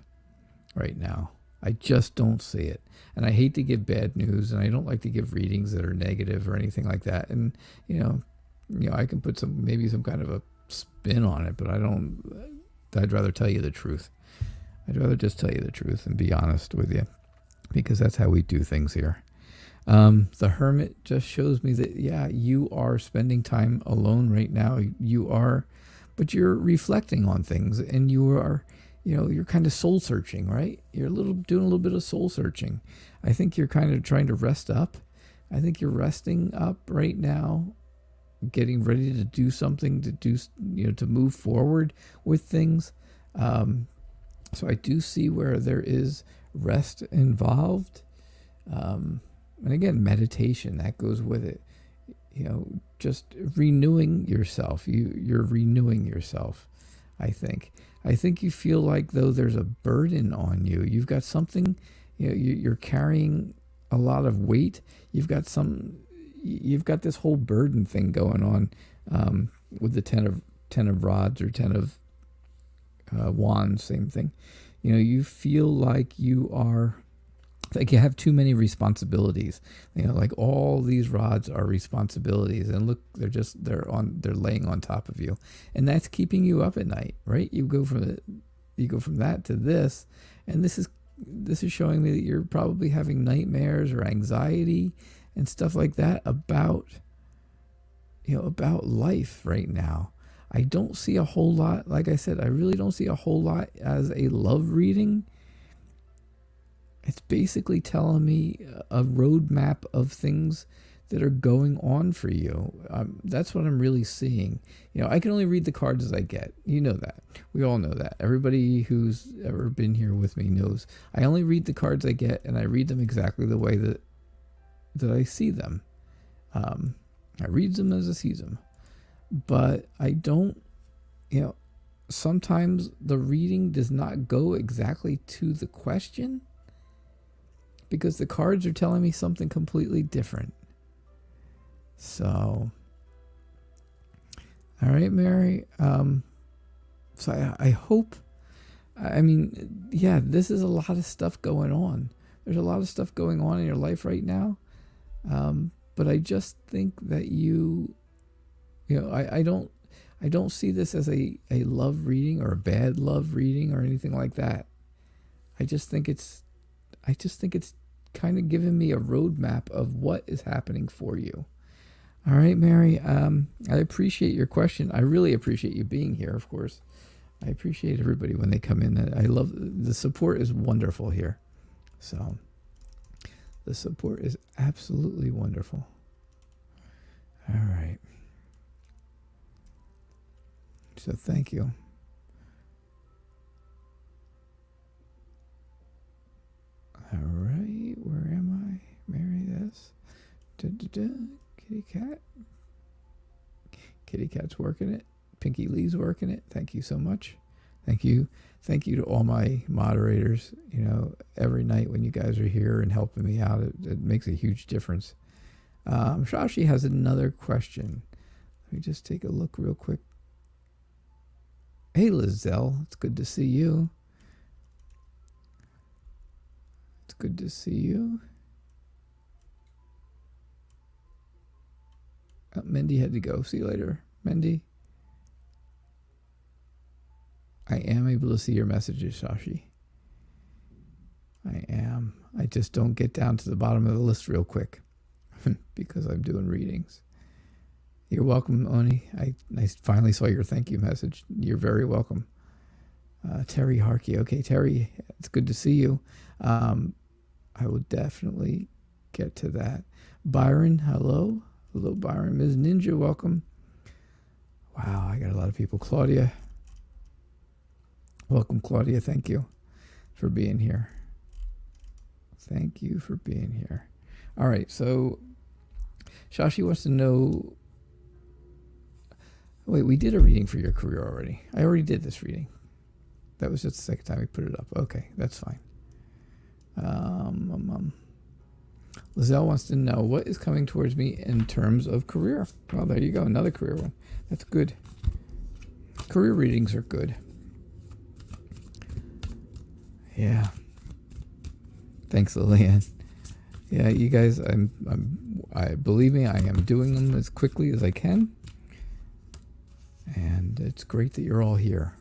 right now. I just don't see it. And I hate to give bad news, and I don't like to give readings that are negative or anything like that. And, I can put maybe some kind of a spin on it, but I'd rather tell you the truth. I'd rather just tell you the truth and be honest with you, because that's how we do things here. The Hermit just shows me that, you are spending time alone right now. You are, but you're reflecting on things, and you are, you're kind of soul searching, right? You're doing a little bit of soul searching. I think you're kind of trying to rest up. I think you're resting up right now, getting ready to do something, to move forward with things. So I do see where there is rest involved. And again, meditation, that goes with it. Just renewing yourself. You're renewing yourself, I think. I think you feel like, though, there's a burden on you. You've got something, you're carrying a lot of weight. You've got this whole burden thing going on, with the 10 of rods or 10 of wands, same thing. You feel like you have too many responsibilities. Like all these rods are responsibilities, and look, they're laying on top of you, and that's keeping you up at night, right? You go from that to this, and this is showing me that you're probably having nightmares or anxiety and stuff like that about life right now. I don't see a whole lot. Like I said, I really don't see a whole lot as a love reading. It's basically telling me a roadmap of things that are going on for you. That's what I'm really seeing. I can only read the cards as I get. You know that. We all know that. Everybody who's ever been here with me knows I only read the cards I get, and I read them exactly the way that I see them. I read them as I see them. But I don't, sometimes the reading does not go exactly to the question because the cards are telling me something completely different. So, all right, Mary. So I hope, this is a lot of stuff going on. There's a lot of stuff going on in your life right now. But I just think that I don't see this as a love reading or a bad love reading or anything like that. I just think it's kind of giving me a roadmap of what is happening for you. All right, Mary. I appreciate your question. I really appreciate you being here, of course. I appreciate everybody when they come in. I love the support is wonderful here. So the support is absolutely wonderful. All right. So thank you. All right. Where am I? Mary, this. Kitty cat. Kitty cat's working it. Pinky Lee's working it. Thank you so much. Thank you. Thank you to all my moderators. Every night when you guys are here and helping me out, it makes a huge difference. Shashi has another question. Let me just take a look real quick. Hey, Lizelle. It's good to see you. It's good to see you. Oh, Mindy had to go. See you later, Mindy. I am able to see your messages, Shashi. I am. I just don't get down to the bottom of the list real quick because I'm doing readings. You're welcome, Oni. I finally saw your thank you message. You're very welcome. Terry Harkey. Okay, Terry, it's good to see you. I will definitely get to that. Byron, hello. Hello, Byron. Ms. Ninja, welcome. Wow, I got a lot of people. Claudia. Welcome, Claudia. Thank you for being here. Thank you for being here. All right, so Shashi wants to know... Wait, we did a reading for your career already. I already did this reading. That was just the second time we put it up. Okay, that's fine. Lizelle wants to know what is coming towards me in terms of career. Well, there you go. Another career one. That's good. Career readings are good. Yeah. Thanks, Lillian. Yeah, you guys, I believe me, I am doing them as quickly as I can. And it's great that you're all here.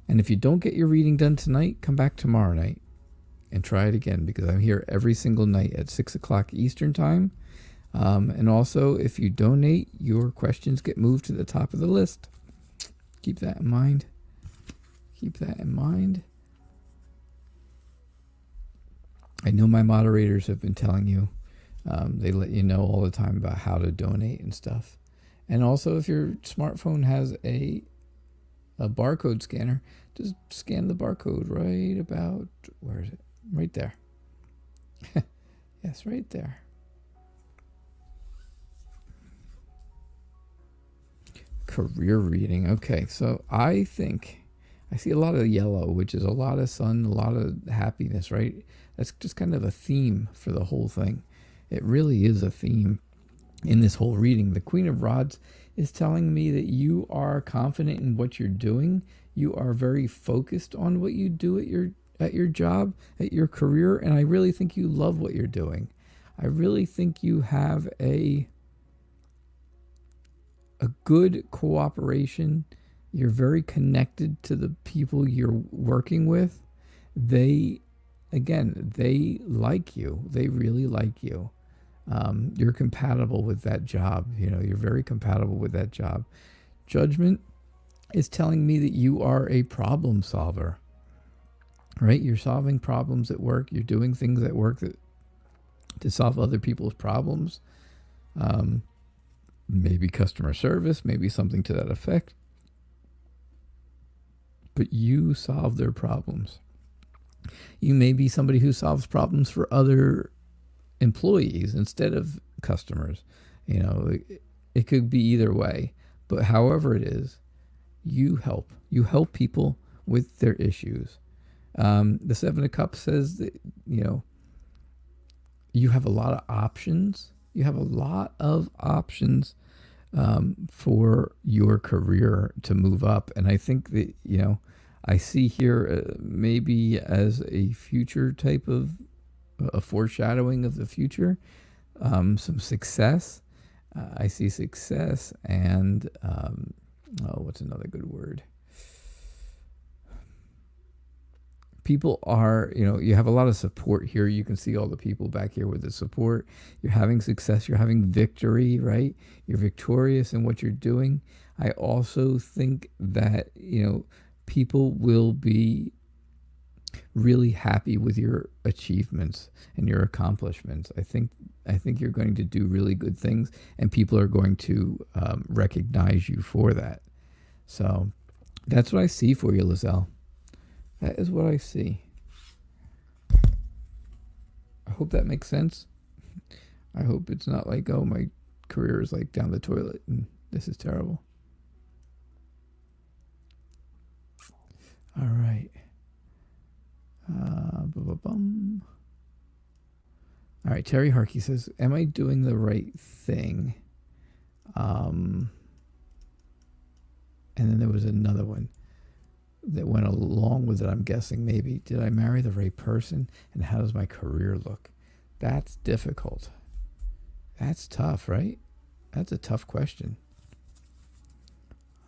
And if you don't get your reading done tonight, come back tomorrow night and try it again, because I'm here every single night at 6 o'clock Eastern time. And also, if you donate, your questions get moved to the top of the list. Keep that in mind. Keep that in mind. I know my moderators have been telling you, they let you know all the time about how to donate and stuff. And also, if your smartphone has a barcode scanner, just scan the barcode right about, where is it? Right there. Yes, right there. Career reading. Okay, so I think I see a lot of yellow, which is a lot of sun, a lot of happiness, right? That's just kind of a theme for the whole thing. It really is a theme in this whole reading. The Queen of Rods is telling me that you are confident in what you're doing. You are very focused on what you do at your job, at your career, and I really think you love what you're doing. I really think you have a good cooperation. You're very connected to the people you're working with. They like you. They really like you. You're compatible with that job. You're very compatible with that job. Judgment is telling me that you are a problem solver, right? You're solving problems at work. You're doing things at work to solve other people's problems. Maybe customer service, maybe something to that effect. But you solve their problems. You may be somebody who solves problems for other employees instead of customers. It could be either way. But however it is, you help. You help people with their issues. The Seven of Cups says that, you have a lot of options. You have a lot of options for your career to move up. And I think that, I see here maybe as a future type of a foreshadowing of the future, some success. I see success and, what's another good word? People are, you have a lot of support here. You can see all the people back here with the support. You're having success. You're having victory, right? You're victorious in what you're doing. I also think that, people will be really happy with your achievements and your accomplishments. I think you're going to do really good things, and people are going to recognize you for that. So that's what I see for you, Lizelle. That is what I see. I hope that makes sense. I hope it's not like, oh, my career is like down the toilet and this is terrible. All right. All right, Terry Harkey says, am I doing the right thing? And then there was another one that went along with it, I'm guessing maybe. Did I marry the right person? And how does my career look? That's difficult. That's tough, right? That's a tough question.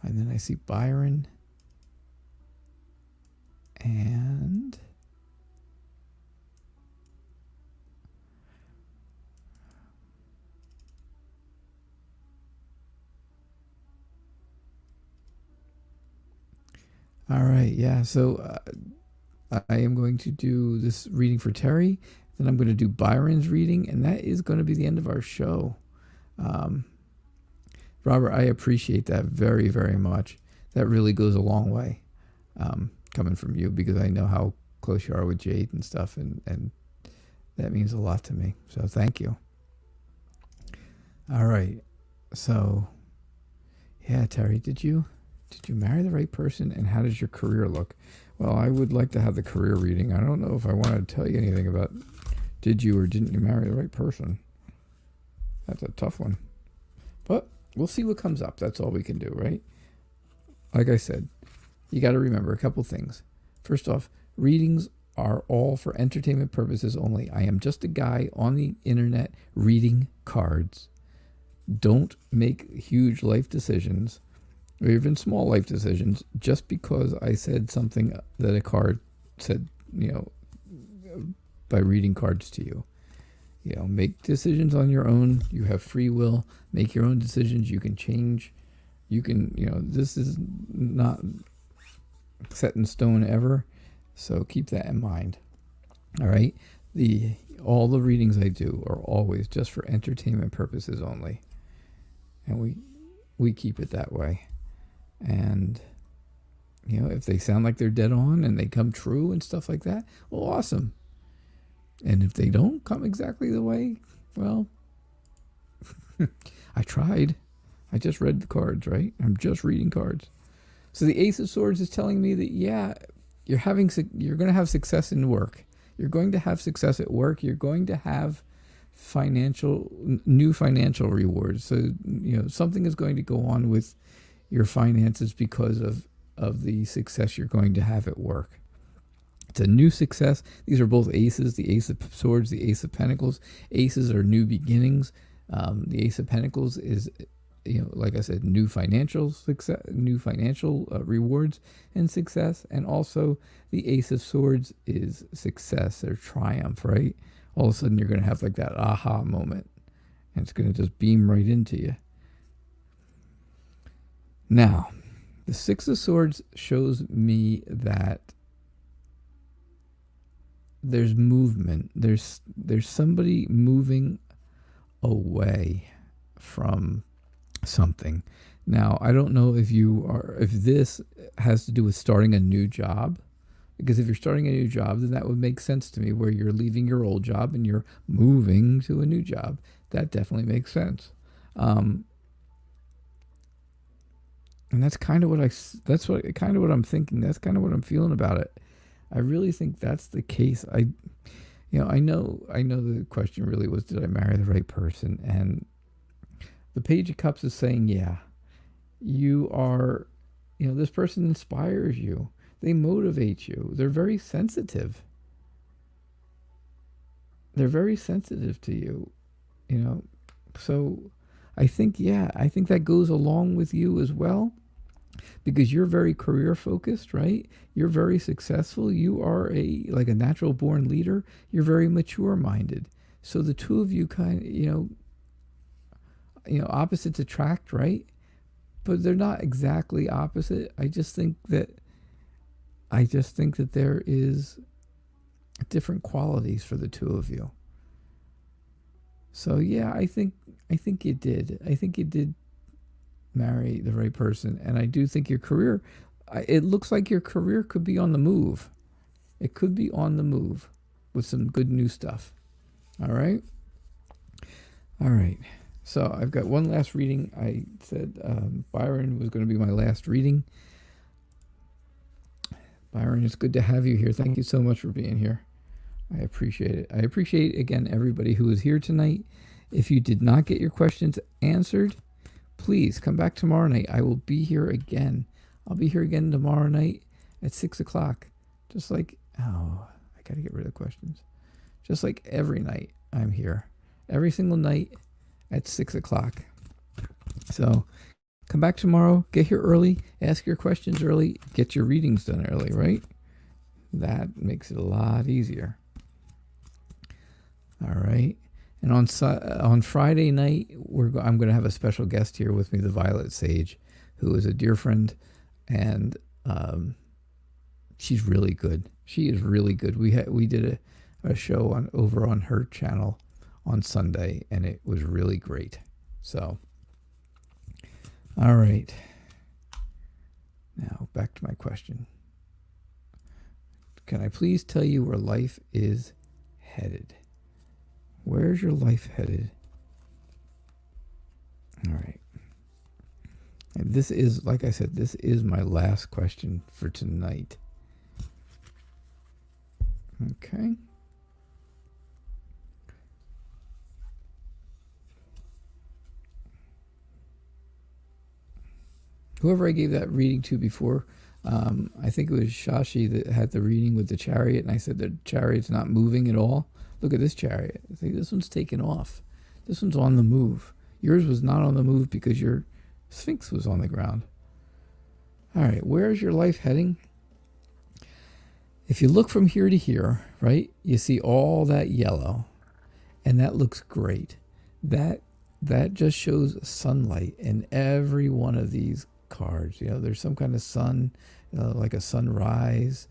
And then I see Byron. And all right, yeah. So I am going to do this reading for Terry. Then I'm going to do Byron's reading, and that is going to be the end of our show. Robert, I appreciate that very, very much. That really goes a long way, coming from you, because I know how close you are with Jade and stuff, and that means a lot to me. So thank you. All right. So, yeah, Terry, did you marry the right person, and how does your career look? Well, I would like to have the career reading. I don't know if I want to tell you anything about did you or didn't you marry the right person. That's a tough one. But we'll see what comes up. That's all we can do, right? Like I said, you got to remember a couple things. First off, readings are all for entertainment purposes only. I am just a guy on the internet reading cards. Don't make huge life decisions, or even small life decisions, just because I said something that a card said, by reading cards to you. Make decisions on your own. You have free will. Make your own decisions. You can change. You can, this is not set in stone ever. So keep that in mind. All right. All the readings I do are always just for entertainment purposes only. And we keep it that way. And, if they sound like they're dead on and they come true and stuff like that, well, awesome. And if they don't come exactly the way, well, I tried. I just read the cards, right? I'm just reading cards. So the Ace of Swords is telling me that, yeah, you're going to have success in work. You're going to have success at work. You're going to have new financial rewards. So, something is going to go on with your finances because of the success you're going to have at work. It's a new success. These are both aces, the Ace of Swords, the Ace of Pentacles. Aces are new beginnings. The Ace of Pentacles is, like I said, new financial success, new financial rewards and success. And also the Ace of Swords is success or triumph, right? All of a sudden you're going to have like that aha moment, and it's going to just beam right into you. Now, the Six of Swords shows me that there's movement. There's somebody moving away. from something. Now, I don't know if this has to do with starting a new job, because if you're starting a new job, then that would make sense to me, where you're leaving your old job and you're moving to a new job. That definitely makes sense. And that's kind of what I'm thinking. That's kind of what I'm feeling about it. I really think that's the case. I know the question really was, did I marry the right person? And the Page of Cups is saying, yeah, you are, this person inspires you. They motivate you. They're very sensitive. They're very sensitive to you, So I think that goes along with you as well, because you're very career focused, right? You're very successful. You are like a natural born leader. You're very mature minded. So the two of you opposites attract, right? But they're not exactly opposite. I just think that there is different qualities for the two of you. So yeah, I think you did. I think you did marry the right person, and I do think your career, it looks like your career could be on the move. It could be on the move with some good new stuff. All right. So I've got one last reading. I said Byron was going to be my last reading. Byron, it's good to have you here. Thank you so much for being here. I appreciate it. I appreciate, again, everybody who was here tonight. If you did not get your questions answered, please come back tomorrow night. I will be here again. I'll be here again tomorrow night at 6 o'clock. Just like, I got to get rid of questions. Just like every night I'm here. Every single night at 6 o'clock. So come back tomorrow. Get here early. Ask your questions early. Get your readings done early, right? That makes it a lot easier. All right. And on Friday night, I'm going to have a special guest here with me, the Violet Sage, who is a dear friend, and she's really good. She is really good. We did a show over on her channel on Sunday, and it was really great. So, all right. Now back to my question. Can I please tell you where life is headed? Where's your life headed? All right. And this is, like I said, this is my last question for tonight. Okay. Whoever I gave that reading to before, I think it was Shashi that had the reading with the chariot, and I said the chariot's not moving at all. Look at this chariot. See, this one's taken off. This one's on the move. Yours was not on the move because your Sphinx was on the ground. All right, where's your life heading? If you look from here to here, right, you see all that yellow, and that looks great. That just shows sunlight in every one of these cards. There's some kind of sun, like a sunrise,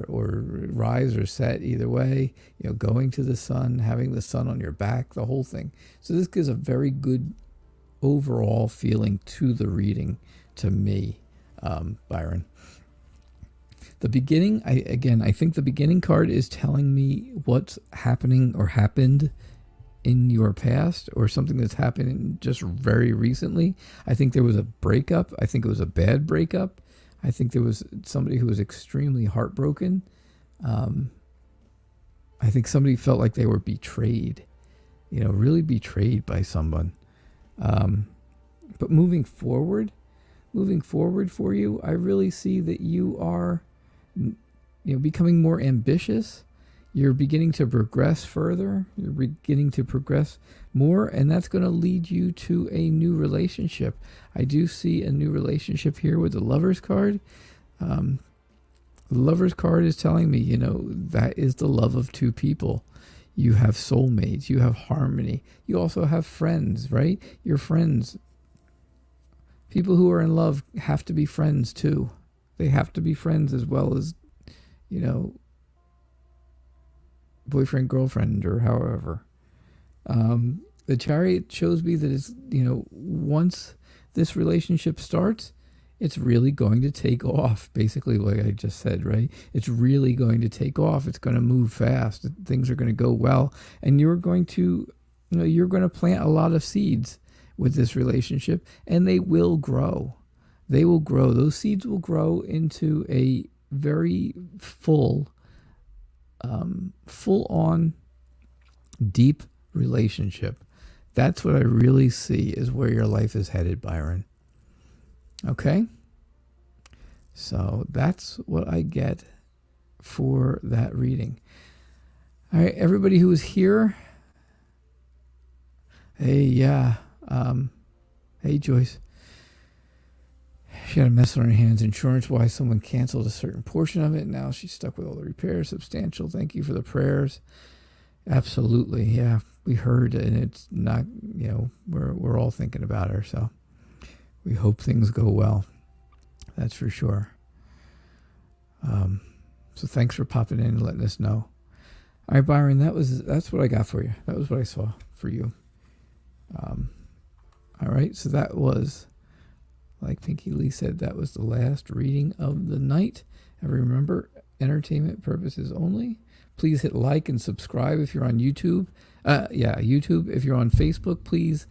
or rise or set, either way, going to the sun, having the sun on your back, the whole thing. So this gives a very good overall feeling to the reading to me, Byron. The beginning, I think the beginning card is telling me what's happening or happened in your past, or something that's happening just very recently. I think there was a breakup. I think it was a bad breakup. I think there was somebody who was extremely heartbroken. I think somebody felt like they were betrayed, really betrayed by someone. But moving forward for you, I really see that you are, becoming more ambitious. You're beginning to progress further. You're beginning to progress more, and that's going to lead you to a new relationship. I do see a new relationship here with the Lover's card. The Lover's card is telling me, that is the love of two people. You have soulmates. You have harmony. You also have friends, right? Your friends. People who are in love have to be friends too. They have to be friends as well as, boyfriend, girlfriend, or however. The Chariot shows me that it's, once this relationship starts, it's really going to take off. Basically, like I just said, right? It's really going to take off. It's going to move fast. Things are going to go well, and you're going to plant a lot of seeds with this relationship, and they will grow. They will grow. Those seeds will grow into a very full-on, deep relationship. That's what I really see is where your life is headed, Byron. Okay? So that's what I get for that reading. All right, everybody who is here. Hey, yeah. Hey, Joyce. She had a mess on her hands insurance-wise. Someone canceled a certain portion of it. Now she's stuck with all the repairs. Substantial. Thank you for the prayers. Absolutely, yeah. We heard, and it's not, we're all thinking about her, so we hope things go well. That's for sure. So thanks for popping in and letting us know. All right, Byron, that's what I got for you. That was what I saw for you. All right, so that was, like Pinky Lee said, that was the last reading of the night. And remember, entertainment purposes only. Please hit like and subscribe if you're on YouTube. YouTube. If you're on Facebook, please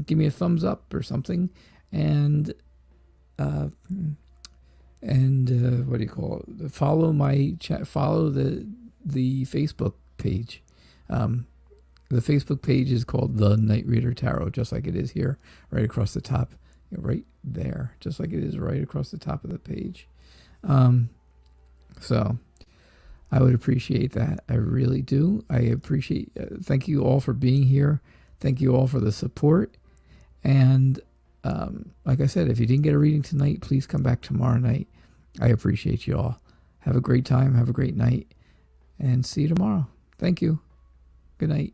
give me a thumbs up or something. And what do you call it? Follow my chat. Follow the Facebook page. The Facebook page is called The Night Reader Tarot, just like it is here, right across the top, right there, just like it is right across the top of the page. So I would appreciate that. I really do. I appreciate. Thank you all for being here. Thank you all for the support. And like I said, if you didn't get a reading tonight, please come back tomorrow night. I appreciate you all. Have a great time. Have a great night. And see you tomorrow. Thank you. Good night.